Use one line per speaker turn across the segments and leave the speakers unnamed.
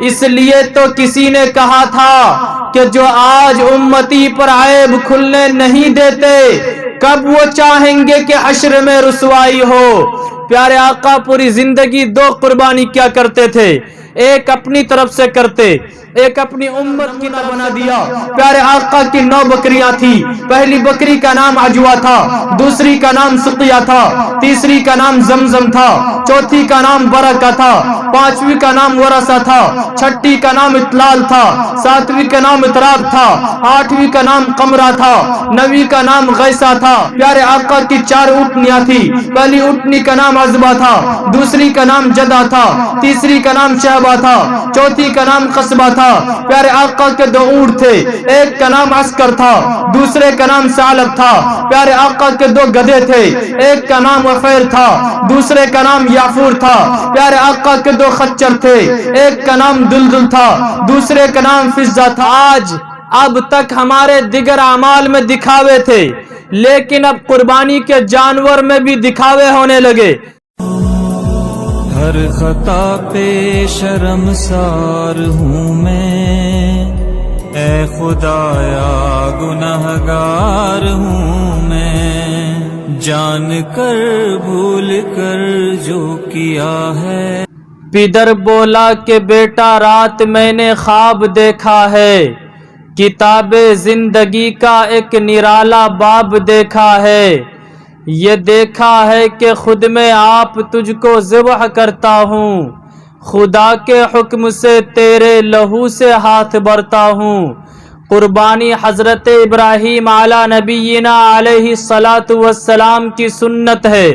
اس لیے تو کسی نے کہا تھا کہ جو آج امتی پر عیب کھلنے نہیں دیتے کب وہ چاہیں گے کہ حشر میں رسوائی ہو۔ پیارے آقا پوری زندگی دو قربانی کیا کرتے تھے، ایک اپنی طرف سے کرتے، ایک اپنی امت کی نہ بنا دیا۔ پیارے آقا کی 9 بکریاں تھی، پہلی بکری کا نام عجوا تھا، دوسری کا نام سقیہ تھا، تیسری کا نام زمزم تھا، چوتھی کا نام برکہ تھا، پانچویں کا نام ورثہ تھا، چھٹی کا نام اطلال تھا، ساتویں کا نام اطراب تھا، آٹھویں کا نام قمرہ تھا، نویں کا نام غیثہ تھا۔ پیارے آقا کی 4 اونٹنیاں تھی، پہلی اونٹنی کا نام عذبہ تھا، دوسری کا نام جدہ تھا، تیسری کا نام شہبہ تھا، چوتھی کا نام قصبہ تھا۔ پیارے آقا کے 2 اونٹ تھے، ایک کا نام عسکر تھا، دوسرے کا نام ثعلب تھا۔ پیارے آقا کے 2 گدھے تھے، ایک کا نام وفیر تھا، دوسرے کا نام یافور تھا۔ پیارے آقا کے 2 خچر تھے، ایک کا نام دلدل تھا، دوسرے کا نام فضہ تھا۔ اب تک ہمارے دیگر اعمال میں دکھاوے تھے، لیکن اب قربانی کے جانور میں بھی دکھاوے ہونے لگے۔
ہر خطا پہ شرمسار ہوں میں، اے خدایا گنہگار ہوں میں، جان کر بھول کر جو کیا ہے۔
پدر بولا کہ بیٹا رات میں نے خواب دیکھا ہے، کتاب زندگی کا ایک نرالا باب دیکھا ہے، یہ دیکھا ہے کہ خود میں آپ تجھ کو ذبح کرتا ہوں، خدا کے حکم سے تیرے لہو سے ہاتھ بھرتا ہوں۔ قربانی حضرت ابراہیم علی نبینا علیہ الصلاۃ والسلام کی سنت ہے۔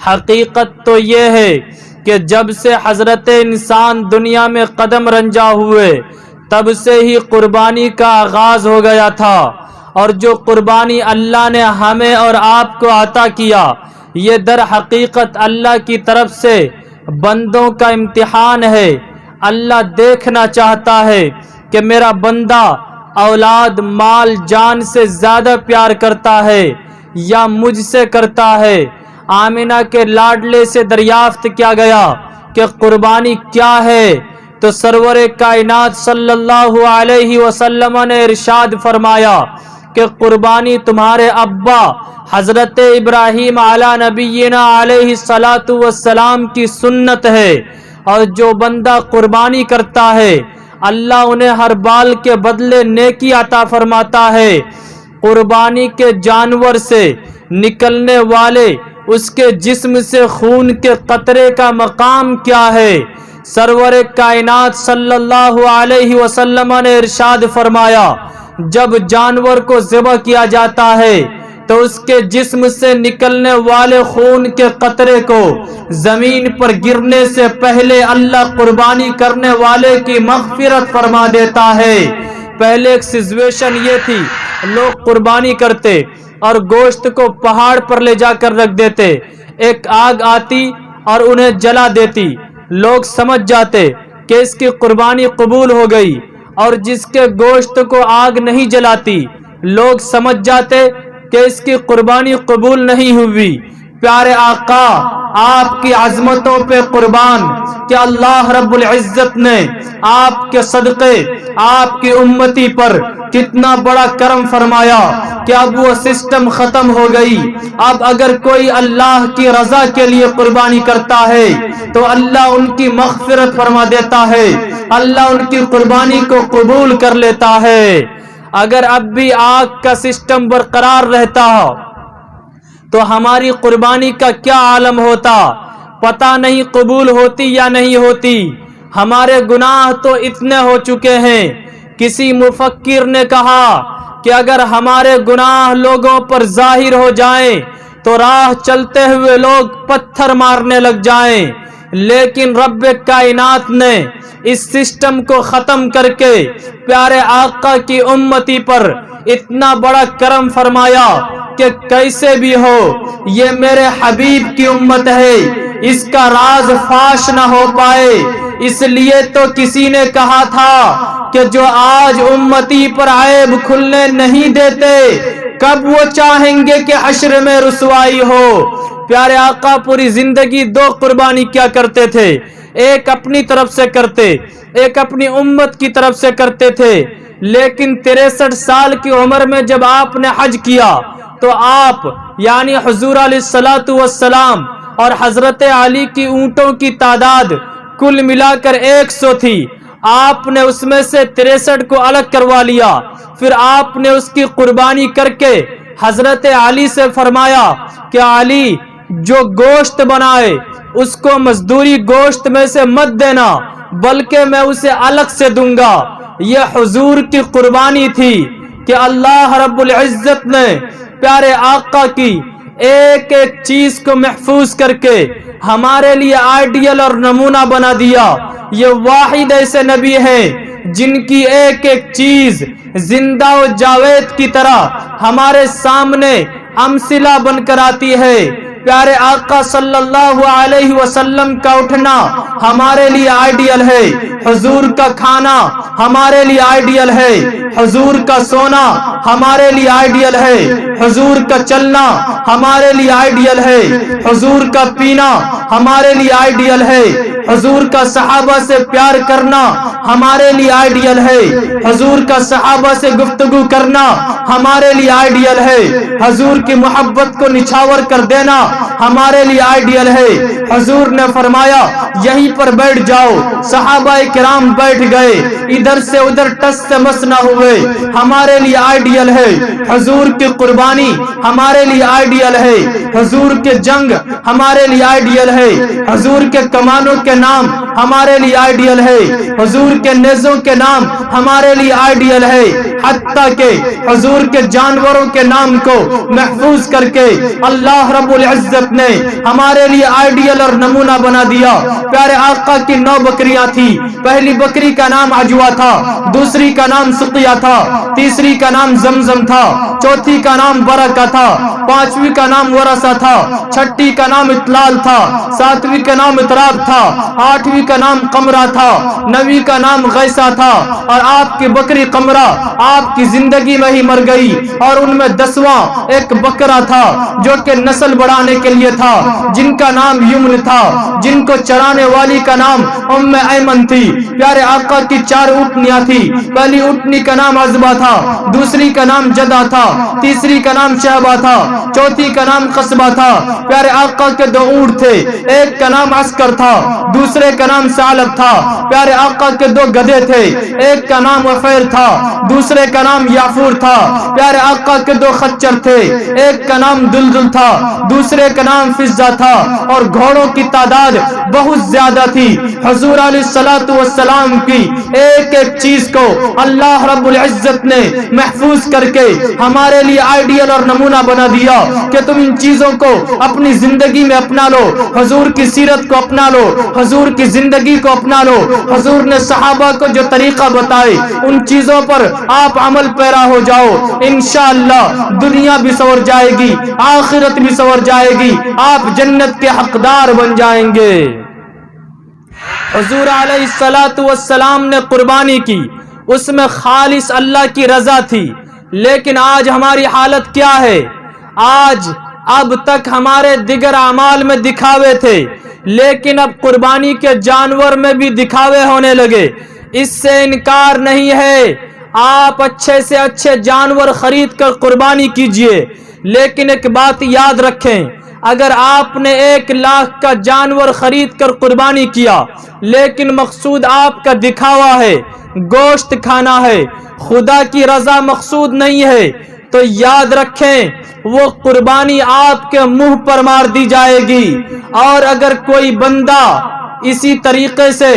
حقیقت تو یہ ہے کہ جب سے حضرت انسان دنیا میں قدم رنجا ہوئے تب سے ہی قربانی کا آغاز ہو گیا تھا، اور جو قربانی اللہ نے ہمیں اور آپ کو عطا کیا یہ در حقیقت اللہ کی طرف سے بندوں کا امتحان ہے۔ اللہ دیکھنا چاہتا ہے کہ میرا بندہ اولاد مال جان سے زیادہ پیار کرتا ہے یا مجھ سے کرتا ہے۔ آمنہ کے لاڈلے سے دریافت کیا گیا کہ قربانی کیا ہے، تو سرور کائنات صلی اللہ علیہ وسلم نے ارشاد فرمایا کہ قربانی تمہارے ابا حضرت ابراہیم علی نبینا علیہ الصلاۃ والسلام کی سنت ہے، اور جو بندہ قربانی کرتا ہے اللہ انہیں ہر بال کے بدلے نیکی عطا فرماتا ہے۔ قربانی کے جانور سے نکلنے والے اس کے جسم سے خون کے قطرے کا مقام کیا ہے؟ سرور کائنات صلی اللہ علیہ وسلم نے ارشاد فرمایا جب جانور کو ذبح کیا جاتا ہے تو اس کے جسم سے نکلنے والے خون کے قطرے کو زمین پر گرنے سے پہلے اللہ قربانی کرنے والے کی مغفرت فرما دیتا ہے۔ پہلے ایک سچویشن یہ تھی، لوگ قربانی کرتے اور گوشت کو پہاڑ پر لے جا کر رکھ دیتے، ایک آگ آتی اور انہیں جلا دیتی، لوگ سمجھ جاتے کہ اس کی قربانی قبول ہو گئی، اور جس کے گوشت کو آگ نہیں جلاتی لوگ سمجھ جاتے کہ اس کی قربانی قبول نہیں ہوئی۔ پیارے آقا آپ کی عظمتوں پہ قربان کہ اللہ رب العزت نے آپ کے صدقے آپ کی امتی پر کتنا بڑا کرم فرمایا کہ اب وہ سسٹم ختم ہو گئی۔ اب اگر کوئی اللہ کی رضا کے لیے قربانی کرتا ہے تو اللہ ان کی مغفرت فرما دیتا ہے، اللہ ان کی قربانی کو قبول کر لیتا ہے۔ اگر اب بھی آگ کا سسٹم برقرار رہتا تو ہماری قربانی کا کیا عالم ہوتا، پتہ نہیں قبول ہوتی یا نہیں ہوتی۔ ہمارے گناہ تو اتنے ہو چکے ہیں، کسی مفکر نے کہا کہ اگر ہمارے گناہ لوگوں پر ظاہر ہو جائیں تو راہ چلتے ہوئے لوگ پتھر مارنے لگ جائیں، لیکن رب کائنات نے اس سسٹم کو ختم کر کے پیارے آقا کی امتی پر اتنا بڑا کرم فرمایا کہ کیسے بھی ہو یہ میرے حبیب کی امت ہے، اس کا راز فاش نہ ہو پائے۔ اس لیے تو کسی نے کہا تھا کہ جو آج امتی پر عیب کھلنے نہیں دیتے کب وہ چاہیں گے کہ حشر میں رسوائی ہو۔ پیارے آقا پوری زندگی دو قربانی کیا کرتے تھے، ایک اپنی طرف سے کرتے، ایک اپنی امت کی طرف سے کرتے تھے۔ لیکن 63 سال کی عمر میں جب آپ نے حج کیا تو آپ یعنی حضور علیہ الصلوۃ والسلام اور حضرت علی کی اونٹوں کی تعداد کل ملا کر 100 تھی۔ آپ نے اس میں سے 63 کو الگ کروا لیا، پھر آپ نے اس کی قربانی کر کے حضرت علی سے فرمایا کہ علی جو گوشت بنائے اس کو مزدوری گوشت میں سے مت دینا، بلکہ میں اسے الگ سے دوں گا۔ یہ حضور کی قربانی تھی کہ اللہ رب العزت نے پیارے آقا کی ایک ایک چیز کو محفوظ کر کے ہمارے لیے آئیڈیل اور نمونہ بنا دیا۔ یہ واحد ایسے نبی ہیں جن کی ایک ایک چیز زندہ و جاوید کی طرح ہمارے سامنے امثلہ بن کر آتی ہے۔ پیارے آقا صلی اللہ علیہ وسلم کا اٹھنا ہمارے لیے آئیڈیل ہے، حضور کا کھانا ہمارے لیے آئیڈیل ہے، حضور کا سونا ہمارے لیے آئیڈیل ہے، حضور کا چلنا ہمارے لیے آئیڈیل ہے، حضور کا پینا ہمارے لیے آئیڈیل ہے، حضور کا صحابہ سے پیار کرنا ہمارے لیے آئیڈیل ہے، حضور کا صحابہ سے گفتگو کرنا ہمارے لیے آئیڈیل ہے، حضور کی محبت کو نچھاور کر دینا ہمارے لیے آئیڈیل ہے۔ حضور نے فرمایا یہیں پر بیٹھ جاؤ، صحابہ کرام بیٹھ گئے، ادھر سے ادھر ٹس سے مس نہ ہوئے، ہمارے لیے آئیڈیل ہے۔ حضور کی قربانی ہمارے لیے آئیڈیل ہے، حضور کے جنگ ہمارے لیے آئیڈیل ہے، حضور کے کمانوں کے نام ہمارے لیے آئیڈیل ہے، حضور کے نیزوں کے نام ہمارے لیے آئیڈیل ہے، حتیٰ کہ حضور کے جانوروں کے نام کو محفوظ کر کے اللہ رب العزت نے ہمارے لیے آئیڈیل اور نمونہ بنا دیا۔ پیارے آقا کی 9 بکریاں تھی، پہلی بکری کا نام عجوا تھا، دوسری کا نام سقیہ تھا، تیسری کا نام زمزم تھا، چوتھی کا نام برکہ تھا، پانچویں کا نام ورثہ تھا، چھٹی کا نام اطلال تھا، ساتویں کا نام اطراب تھا، آٹھویں کا نام قمرہ تھا، نویں کا نام غیثہ تھا۔ اور آپ کی بکری قمرہ آپ کی زندگی میں ہی مر گئی، اور ان میں 10واں ایک بکرا تھا جو کہ نسل بڑھانے کے لیے تھا، جن کا نام یمن تھا، جن کو چرانے والی کا نام ام ایمن تھی۔ پیارے آقا کی 4 اونٹنیاں تھی، پہلی اونٹنی کا نام عذبہ تھا، دوسری کا نام جدہ تھا، تیسری کا نام شہبہ تھا، چوتھی کا نام قصبہ تھا۔ پیارے آقا کے 2 اونٹ تھے، ایک کا نام عسکر تھا، دوسرے کا نام ثعلب تھا۔ پیارے آقا کے 2 گدھے تھے، ایک کا نام وفیر تھا، دوسرے کا نام یافور تھا۔ پیارے آقا کے 2 خچر تھے، ایک کا نام دلدل تھا، دوسرے کا نام فضہ تھا، اور گھوڑوں کی تعداد بہت زیادہ تھی۔ حضور علیہ الصلوۃ والسلام کی ایک ایک چیز کو اللہ رب العزت نے محفوظ کر کے ہمارے لیے آئیڈیل اور نمونہ بنا دیا کہ تم ان چیزوں کو اپنی زندگی میں اپنا لو، حضور کی سیرت کو اپنا لو، حضور کی زندگی کو اپنا لو۔ حضور نے صحابہ کو جو طریقہ بتائے ان چیزوں پر آپ عمل پیرا ہو جاؤ، انشاءاللہ دنیا بھی سنور جائے گی، آخرت بھی سنور جائے گی، آپ جنت کے حقدار بن جائیں گے۔ حضور علیہ الصلوۃ والسلام نے قربانی کی، اس میں خالص اللہ کی رضا تھی۔ لیکن آج ہماری حالت کیا ہے؟ اب تک ہمارے دیگر اعمال میں دکھاوے تھے، لیکن اب قربانی کے جانور میں بھی دکھاوے ہونے لگے۔ اس سے انکار نہیں ہے، آپ اچھے سے اچھے جانور خرید کر قربانی کیجئے، لیکن ایک بات یاد رکھیں، اگر آپ نے 1 لاکھ کا جانور خرید کر قربانی کیا لیکن مقصود آپ کا دکھاوا ہے، گوشت کھانا ہے، خدا کی رضا مقصود نہیں ہے، تو یاد رکھیں وہ قربانی آپ کے منہ پر مار دی جائے گی۔ اور اگر کوئی بندہ اسی طریقے سے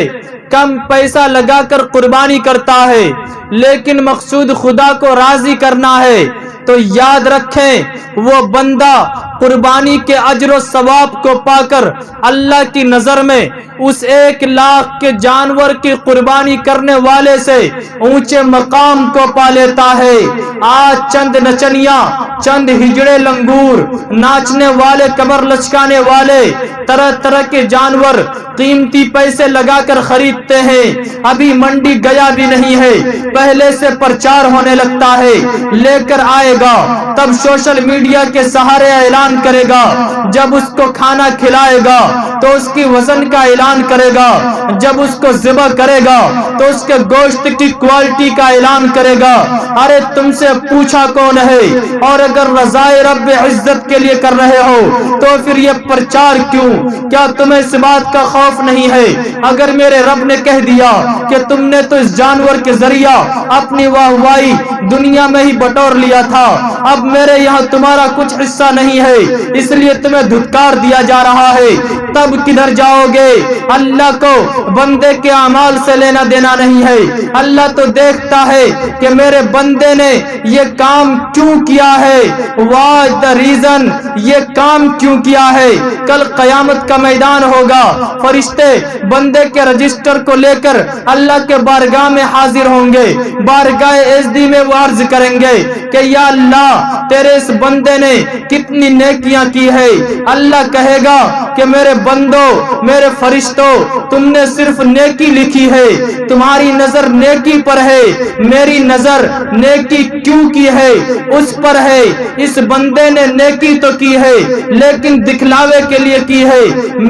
کم پیسہ لگا کر قربانی کرتا ہے لیکن مقصود خدا کو راضی کرنا ہے، تو یاد رکھیں وہ بندہ قربانی کے اجر و ثواب کو پا کر اللہ کی نظر میں اس 1 لاکھ کے جانور کی قربانی کرنے والے سے اونچے مقام کو پا لیتا ہے۔ آج چند نچنیاں، چند ہجڑے لنگور، ناچنے والے، کمر لچکانے والے طرح طرح کے جانور قیمتی پیسے لگا کر خریدتے ہیں، ابھی منڈی گیا بھی نہیں ہے، پہلے سے پرچار ہونے لگتا ہے، لے کر آئے آئے گا تب سوشل میڈیا کے سہارے اعلان کرے گا، جب اس کو کھانا کھلائے گا تو اس کی وزن کا اعلان کرے گا، جب اس کو ذبح کرے گا تو اس کے گوشت کی کوالٹی کا اعلان کرے گا۔ ارے تم سے پوچھا کون ہے؟ اور اگر رضائے رب عزت کے لیے کر رہے ہو تو پھر یہ پرچار کیوں؟ کیا تمہیں اس بات کا خوف نہیں ہے؟ اگر میرے رب نے کہہ دیا کہ تم نے تو اس جانور کے ذریعہ اپنی واہوائی دنیا میں ہی بٹور لیا تھا، اب میرے یہاں تمہارا کچھ حصہ نہیں ہے، اس لیے تمہیں دھتکار دیا جا رہا ہے، تب کدھر جاؤ گے؟ اللہ کو بندے کے اعمال سے لینا دینا نہیں ہے۔ اللہ تو دیکھتا ہے کہ میرے بندے نے یہ کام کیوں کیا ہے، واٹ دا ریزن، یہ کام کیوں کیا ہے۔ کل قیامت کا میدان ہوگا، فرشتے بندے کے رجسٹر کو لے کر اللہ کے بارگاہ میں حاضر ہوں گے، بارگاہ عزتی میں وہ عرض کریں گے کہ یا اللہ تیرے اس بندے نے کتنی نیکیاں کی ہے۔ اللہ کہے گا کہ میرے بندوں، میرے فرشتوں، تم نے صرف نیکی لکھی ہے، تمہاری نظر نیکی پر ہے، میری نظر نیکی کیوں کی ہے اس پر ہے۔ اس بندے نے نیکی تو کی ہے لیکن دکھلاوے کے لیے کی ہے،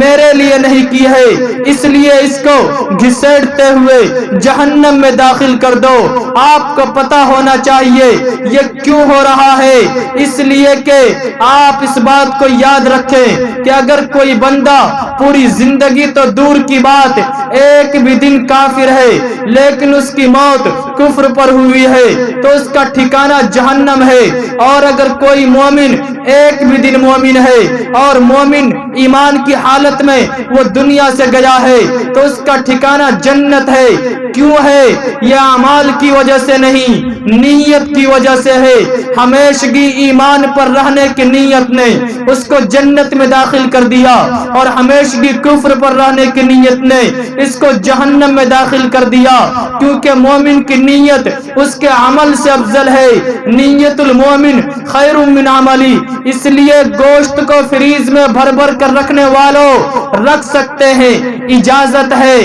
میرے لیے نہیں کی ہے، اس لیے اس کو گھسیٹتے ہوئے جہنم میں داخل کر دو۔ آپ کو پتا ہونا چاہیے یہ کیوں ہو رہا ہے، اس لیے کہ آپ اس بات کو یاد رکھیں کہ اگر کوئی بندہ پوری زندگی تو دور کی بات ایک بھی دن کافر ہے لیکن اس کی موت کفر پر ہوئی ہے تو اس کا ٹھکانہ جہنم ہے، اور اگر کوئی مومن ایک بھی دن مومن ہے اور مومن ایمان کی حالت میں وہ دنیا سے گیا ہے تو اس کا ٹھکانہ جنت ہے۔ کیوں ہے؟ یہ اعمال کی وجہ سے نہیں، نیت کی وجہ سے ہے۔ ہمیشگی ایمان پر رہنے کی نیت نے اس کو جنت میں داخل کر دیا، اور ہمیشگی کفر پر رہنے کی نیت نے اس کو جہنم میں داخل کر دیا، کیونکہ مومن کی نیت اس کے عمل سے افضل ہے۔ نیت المومن خیر من عملی، اس لیے گوشت کو فریز میں بھر بھر کر رکھنے والوں رکھ سکتے ہیں، اجازت ہے،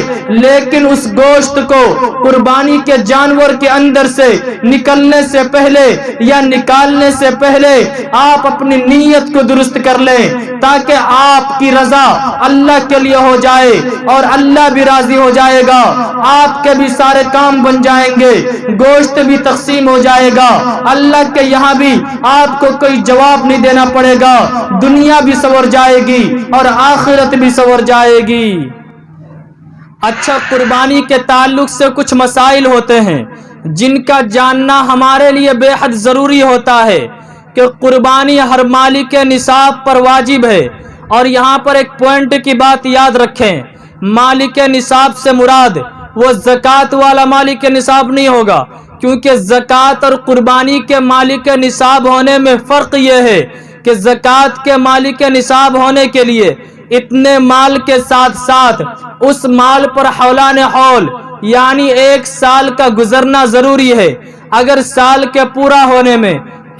لیکن اس گوشت کو قربانی کے جانور کے اندر سے نکلنے سے پہلے یا نکالنے سے پہلے آپ اپنی نیت کو درست کر لیں تاکہ آپ کی رضا اللہ کے لیے ہو جائے اور اللہ بھی راضی ہو جائے گا، آپ کے بھی سارے کام بن جائیں گے، گوشت بھی تقسیم ہو جائے گا، اللہ کے یہاں بھی آپ کو کوئی جواب نہیں دینا پڑے گا، دنیا بھی سنور جائے گی اور آخرت بھی سنور جائے گی۔ اچھا، قربانی کے تعلق سے کچھ مسائل ہوتے ہیں جن کا جاننا ہمارے لیے بے حد ضروری ہوتا ہے کہ قربانی ہر مالک نصاب پر واجب ہے۔ اور یہاں پر ایک پوائنٹ کی بات یاد رکھیں، مالک نصاب سے مراد وہ زکوٰۃ والا مالک نصاب نہیں ہوگا، کیونکہ زکوٰۃ اور قربانی کے مالک نصاب ہونے میں فرق یہ ہے کہ زکوٰۃ کے مالک نصاب ہونے کے لیے اتنے مال کے ساتھ ساتھ اس مال پر حولان حول یعنی 1 سال کا گزرنا ضروری ہے۔ اگر سال کے پورا ہونے میں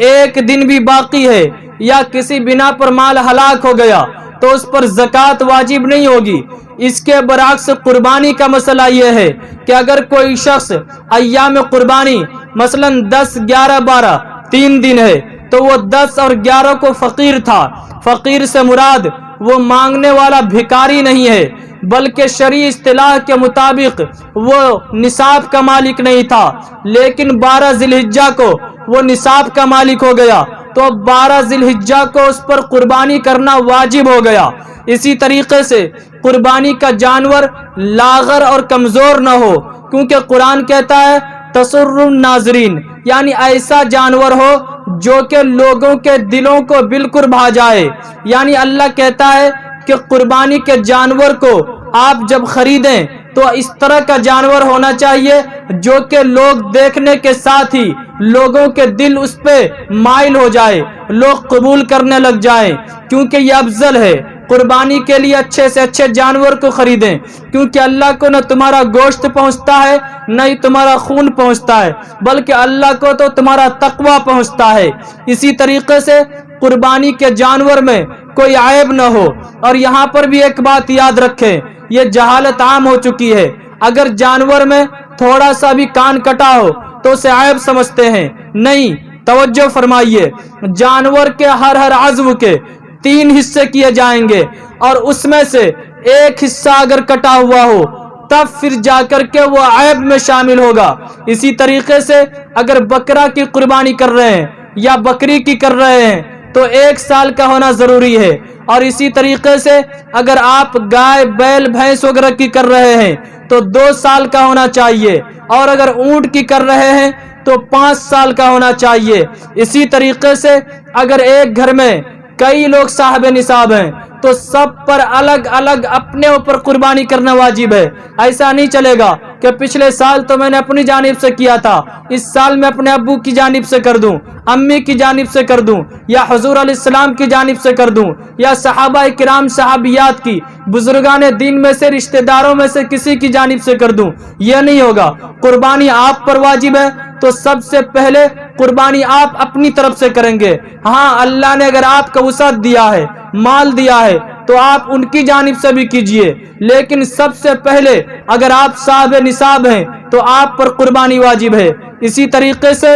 1 دن بھی باقی ہے یا کسی بنا پر مال ہلاک ہو گیا تو اس پر زکوٰۃ واجب نہیں ہوگی۔ اس کے برعکس قربانی کا مسئلہ یہ ہے کہ اگر کوئی شخص ایام قربانی مثلا 10، 11، 12 3 دن ہے تو وہ 10 اور 11 کو فقیر تھا۔ فقیر سے مراد وہ مانگنے والا بھکاری نہیں ہے، بلکہ شرعی اصطلاح کے مطابق وہ نصاب کا مالک نہیں تھا، لیکن 12 ذی الحجہ کو وہ نصاب کا مالک ہو گیا تو 12 ذی الحجہ کو اس پر قربانی کرنا واجب ہو گیا۔ اسی طریقے سے قربانی کا جانور لاغر اور کمزور نہ ہو، کیونکہ قرآن کہتا ہے تسر الناظرین، یعنی ایسا جانور ہو جو کہ لوگوں کے دلوں کو بالکل بھا جائے۔ یعنی اللہ کہتا ہے کہ قربانی کے جانور کو آپ جب خریدیں تو اس طرح کا جانور ہونا چاہیے جو کہ لوگ دیکھنے کے ساتھ ہی لوگوں کے دل اس پہ مائل ہو جائے، لوگ قبول کرنے لگ جائیں، کیونکہ یہ افضل ہے۔ قربانی کے لیے اچھے سے اچھے جانور کو خریدیں، کیونکہ اللہ کو نہ تمہارا گوشت پہنچتا ہے نہ ہی تمہارا خون پہنچتا ہے، بلکہ اللہ کو تو تمہارا تقوی پہنچتا ہے۔ اسی طریقے سے قربانی کے جانور میں کوئی عیب نہ ہو۔ اور یہاں پر بھی ایک بات یاد رکھیں، یہ جہالت عام ہو چکی ہے، اگر جانور میں تھوڑا سا بھی کان کٹا ہو تو اسے عیب سمجھتے ہیں۔ نہیں، توجہ فرمائیے، جانور کے ہر عضو کے 3 حصے کیے جائیں گے، اور اس میں سے ایک حصہ اگر کٹا ہوا ہو تب پھر جا کر کے وہ عیب میں شامل ہوگا۔ اسی طریقے سے اگر بکرا کی قربانی کر رہے ہیں یا بکری کی کر رہے ہیں تو 1 سال کا ہونا ضروری ہے، اور اسی طریقے سے اگر آپ گائے بیل بھینس وغیرہ کی کر رہے ہیں تو 2 سال کا ہونا چاہیے، اور اگر اونٹ کی کر رہے ہیں تو 5 سال کا ہونا چاہیے۔ اسی طریقے سے اگر ایک گھر میں کئی لوگ صاحب نصاب ہیں تو سب پر الگ الگ اپنے اوپر قربانی کرنا واجب ہے۔ ایسا نہیں چلے گا کہ پچھلے سال تو میں نے اپنی جانب سے کیا تھا، اس سال میں اپنے ابو کی جانب سے کر دوں، امی کی جانب سے کر دوں، یا حضور علیہ السلام کی جانب سے کر دوں، یا صحابہ کرام صحابیات کی، بزرگان دین میں سے، رشتہ داروں میں سے کسی کی جانب سے کر دوں۔ یہ نہیں ہوگا۔ قربانی آپ پر واجب ہے تو سب سے پہلے قربانی آپ اپنی طرف سے کریں گے۔ ہاں، اللہ نے اگر آپ کو وسعت دیا ہے، مال دیا ہے، تو آپ ان کی جانب سے بھی کیجئے، لیکن سب سے پہلے اگر آپ صاحب نصاب ہیں تو آپ پر قربانی واجب ہے۔ اسی طریقے سے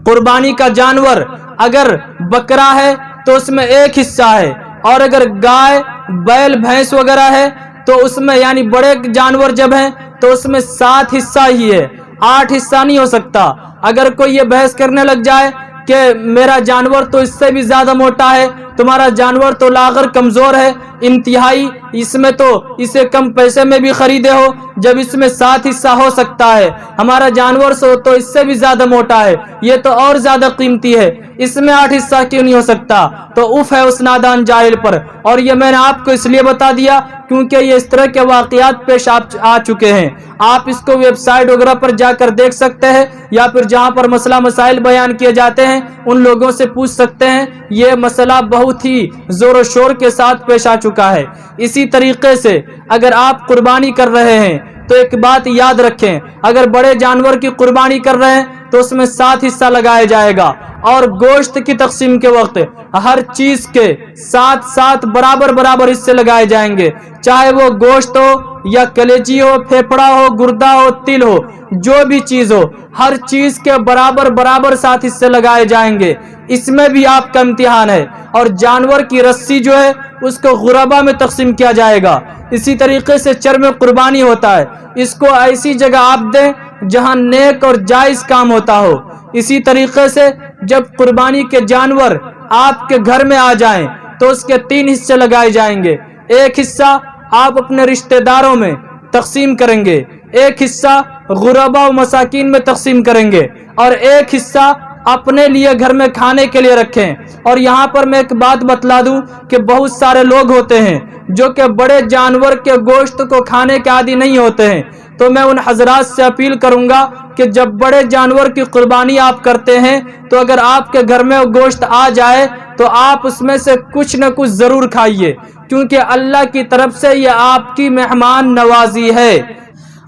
قربانی کا جانور اگر بکرا ہے تو اس میں 1 حصہ ہے، اور اگر گائے بیل بھینس وغیرہ ہے تو اس میں یعنی بڑے جانور جب ہیں تو اس میں 7 حصہ ہی ہے، 8 حصہ نہیں ہو سکتا۔ اگر کوئی یہ بحث کرنے لگ جائے کہ میرا جانور تو اس سے بھی زیادہ موٹا ہے، تمہارا جانور تو لاغر کمزور ہے انتہائی، اس میں تو اسے کم پیسے میں بھی خریدے ہو، جب اس میں 7 حصہ ہو سکتا ہے، ہمارا جانور تو اس سے بھی زیادہ موٹا ہے، یہ تو اور زیادہ قیمتی ہے، اس میں 8 حصہ کیوں نہیں ہو سکتا؟ تو اف ہے اس نادان جاہل پر۔ اور یہ میں نے آپ کو اس لیے بتا دیا کیونکہ یہ اس طرح کے واقعات پیش آ چکے ہیں۔ آپ اس کو ویب سائٹ وغیرہ پر جا کر دیکھ سکتے ہیں، یا پھر جہاں پر مسئلہ مسائل بیان کیے جاتے ہیں ان لوگوں سے پوچھ سکتے ہیں۔ یہ مسئلہ بہت ہی زور و شور کے ساتھ پیش آ چکا ہے۔ اسی طریقے سے اگر آپ قربانی کر رہے ہیں تو ایک بات یاد رکھیں، اگر بڑے جانور کی قربانی کر رہے ہیں تو اس میں 7 حصہ لگایا جائے گا، اور گوشت کی تقسیم کے وقت ہر چیز کے 7 برابر حصے لگائے جائیں گے، چاہے وہ گوشت ہو یا کلیجی ہو، پھیپڑا ہو، گردہ ہو، تل ہو، جو بھی چیز ہو، ہر چیز کے برابر 7 حصے لگائے جائیں گے۔ اس میں بھی آپ کا امتحان ہے۔ اور جانور کی رسی جو ہے اس کو غربا میں تقسیم کیا جائے گا۔ اسی طریقے سے چرم قربانی ہوتا ہے، اس کو ایسی جگہ آپ دیں جہاں نیک اور جائز کام ہوتا ہو۔ اسی طریقے سے جب قربانی کے جانور آپ کے گھر میں آ جائیں تو اس کے 3 حصے لگائے جائیں گے۔ 1 حصہ آپ اپنے رشتہ داروں میں تقسیم کریں گے، 1 حصہ غربا و مساکین میں تقسیم کریں گے، اور 1 حصہ اپنے لیے گھر میں کھانے کے لیے رکھیں۔ اور یہاں پر میں ایک بات بتلا دوں کہ بہت سارے لوگ ہوتے ہیں جو کہ بڑے جانور کے گوشت کو کھانے کے عادی نہیں ہوتے ہیں، تو میں ان حضرات سے اپیل کروں گا کہ جب بڑے جانور کی قربانی آپ کرتے ہیں تو اگر آپ کے گھر میں گوشت آ جائے تو آپ اس میں سے کچھ نہ کچھ ضرور کھائیے، کیونکہ اللہ کی طرف سے یہ آپ کی مہمان نوازی ہے۔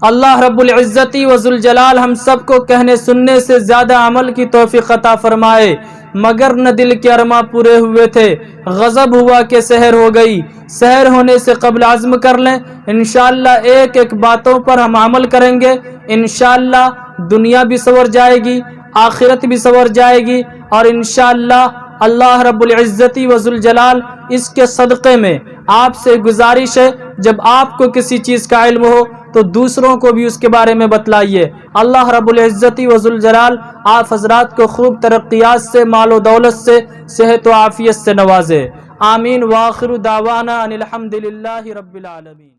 اللہ رب العزت و ذوالجلال ہم سب کو کہنے سننے سے زیادہ عمل کی توفیق عطا فرمائے۔ مگر نہ دل کے ارماں پورے ہوئے تھے، غضب ہوا کہ سحر ہو گئی، سحر ہونے سے قبل عزم کر لیں، انشاءاللہ ایک ایک باتوں پر ہم عمل کریں گے، انشاءاللہ دنیا بھی سنور جائے گی، آخرت بھی سنور جائے گی، اور انشاءاللہ اللہ رب العزت و ذوالجلال اس کے صدقے میں آپ سے گزارش ہے جب آپ کو کسی چیز کا علم ہو تو دوسروں کو بھی اس کے بارے میں بتلائیے۔ اللہ رب العزت و ذوالجلال آپ حضرات کو خوب ترقیات سے، مال و دولت سے، صحت و عافیت سے نوازے، آمین۔ وآخر دعوانا ان الحمد للہ رب العالمین۔